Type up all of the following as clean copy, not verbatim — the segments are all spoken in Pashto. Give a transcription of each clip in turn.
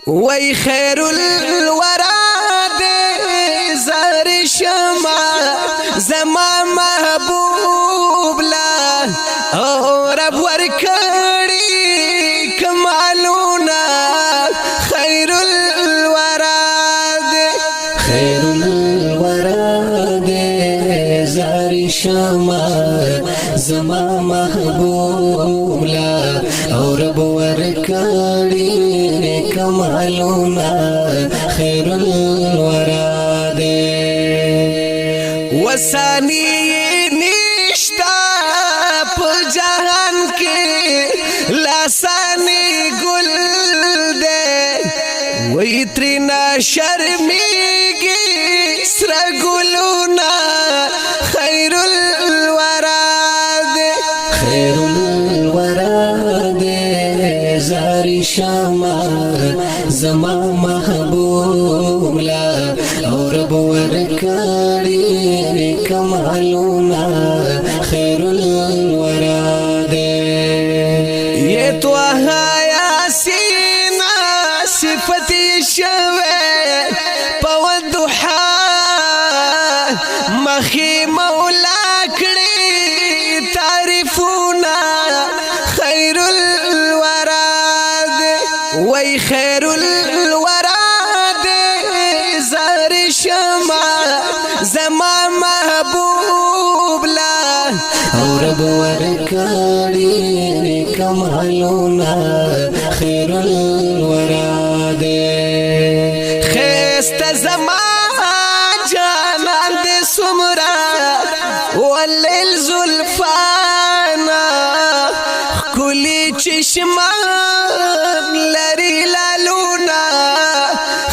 وای خیر الورا دې زار شما زما محبوب لا او رب ورکړي کمالونا خیر الورا دې زار شما زما محبوب لا او رب ورکړي کمالونا خیر الورا دے وسانی نشتا پا جہان کے لاسانی گل دے وی ترینا شرمیگی سر گلونا خیر الورا دے زاری شما زما محبوب لا اور ورکړي کمالونا خیر الورا دے یہ تو یاسین صفت شوه پوضحا مخی مولا کړي تعریفونا خیر الورا وای خیر الورا دې زار شما زما محبوب لا او رب ورکړي کمالونا خیر الورا دې خست زما جانان دې سمرا ولل زلفانا کلی چشمه لری لالونا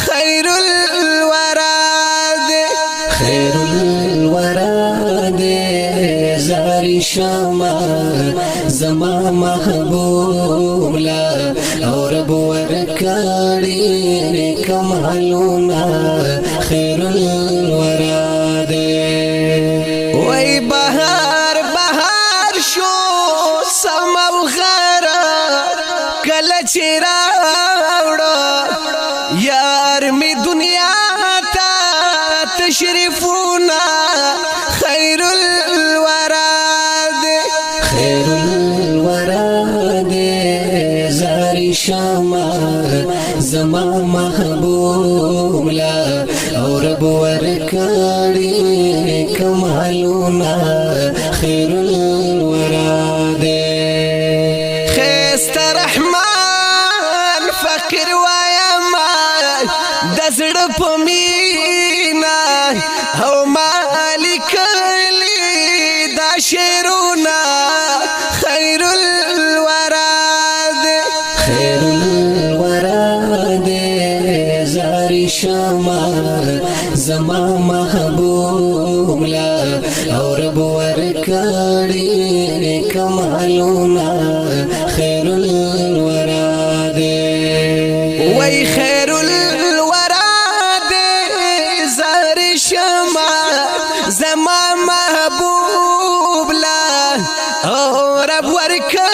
خیر الورا دے زاری شما زما محبوب لا اور رب ورکړي کمالونا خیر الورا دے وای بهار بهار شو سما وغرا کله چیرې یار می دنیا تا تشریفونا خیر الورا دے زاری شما زما محبوب لا او رب ورکړي کمالونا خیر الورا دے خست رحمان فقیر دزړ پمینا او مالک لی دا شیرونا خیر الورا دے زاری شما زما محبوب لا او رب ورکړي کمالونا خیر الورا دے وای خیر زما محبوب لا او رب ورکړي